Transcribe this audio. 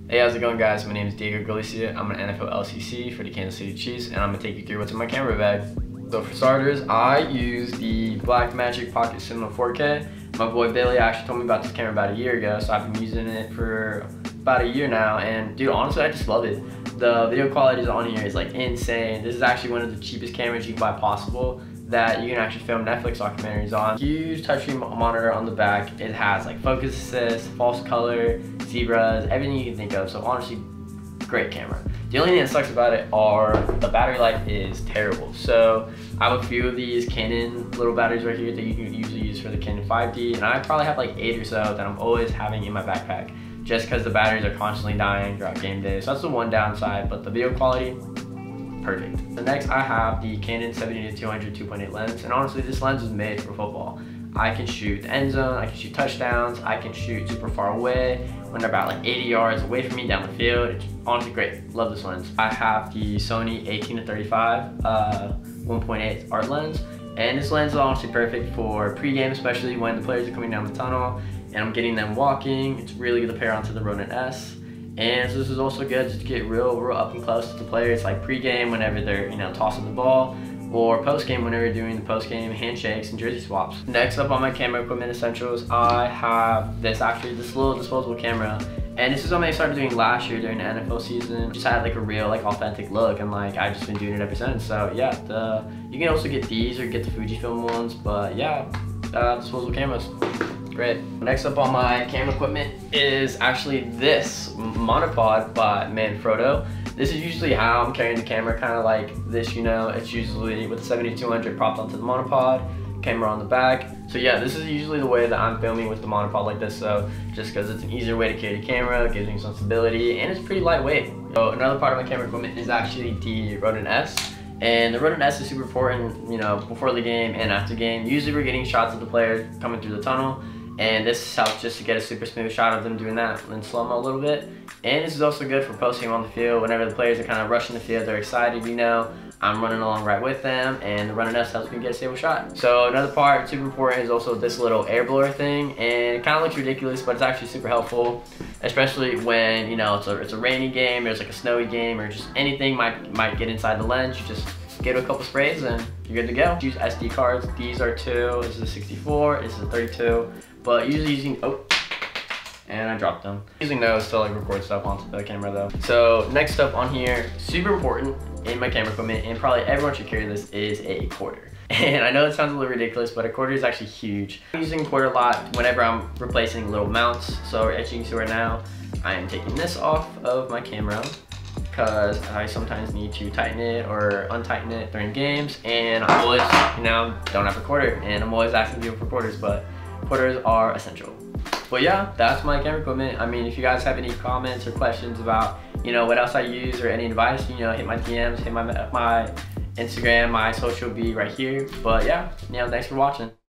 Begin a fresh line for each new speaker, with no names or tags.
Hey, how's it going, guys? My name is Diego Galicia. I'm an NFL LCC for the Kansas City Chiefs, and I'm gonna take you through what's in my camera bag. So for starters, I use the Blackmagic Pocket Cinema 4K. My boy Billy actually told me about this camera about a year ago, so I've been using it for about a year now, and dude, honestly, I just love it. The video quality on here is like insane. This is actually one of the cheapest cameras you can buy possible that you can actually film Netflix documentaries on. Huge touchscreen monitor on the back. It has like focus assist, false color, zebras, everything you can think of. So honestly, great camera. The only thing that sucks about it are the battery life is terrible. So I have a few of these Canon little batteries right here that you can usually use for the Canon 5D, and I probably have like 8 or so that I'm always having in my backpack just because the batteries are constantly dying throughout game day. So that's the one downside, but the video quality, perfect. So next I have the Canon 70-200 2.8 lens, and honestly this lens is made for football. I can shoot the end zone, I can shoot touchdowns, I can shoot super far away when they're about like 80 yards away from me down the field. It's honestly great, love this lens. I have the Sony 18-35 1.8 art lens, and this lens is honestly perfect for pre-game, especially when the players are coming down the tunnel and I'm getting them walking. It's really good to pair onto the Rodent S. And so this is also good just to get real up and close to the players, like pre-game whenever they're tossing the ball, or post-game whenever you're doing the post-game handshakes and jersey swaps. Next up on my camera equipment essentials, I have this little disposable camera, and this is something I started doing last year during the NFL season. Just had like a real authentic look, and like I've just been doing it ever since. So yeah, you can also get these or get the Fujifilm ones, but yeah, disposable cameras. Great. Next up on my camera equipment is actually this Monopod by Manfrotto. This is usually how I'm carrying the camera, kind of like this, it's usually with 70-200 propped onto the Monopod, camera on the back. So yeah, this is usually the way that I'm filming with the Monopod like this, so just because it's an easier way to carry the camera, gives me some stability, and it's pretty lightweight. So another part of my camera equipment is actually the Rodent S. And the Rodent S is super important, before the game and after game. Usually we're getting shots of the players coming through the tunnel, and this helps just to get a super smooth shot of them doing that in slow-mo a little bit. And this is also good for posting on the field whenever the players are kind of rushing the field, they're excited, I'm running along right with them, and the Rodent S helps me get a stable shot. So another part, super important, is also this little air blower thing, and it kind of looks ridiculous, but it's actually super helpful, especially when it's a rainy game, there's like a snowy game, or just anything might get inside the lens. You just get a couple sprays and you're good to go. Use SD cards. These are 2. This is a 64. This is a 32. But usually using and I dropped them. Using those to record stuff onto the camera though. So next up on here, super important in my camera equipment, and probably everyone should carry this, is a quarter. And I know it sounds a little ridiculous, but a quarter is actually huge. I'm using a quarter a lot whenever I'm replacing little mounts. So as you can see right now, I am taking this off of my camera because I sometimes need to tighten it or untighten it during games, and I always, don't have a quarter, and I'm always asking people for quarters, but quarters are essential. But yeah, that's my camera equipment. I mean, if you guys have any comments or questions about, what else I use or any advice, hit my DMs, hit my Instagram, my social will be right here. But yeah, thanks for watching.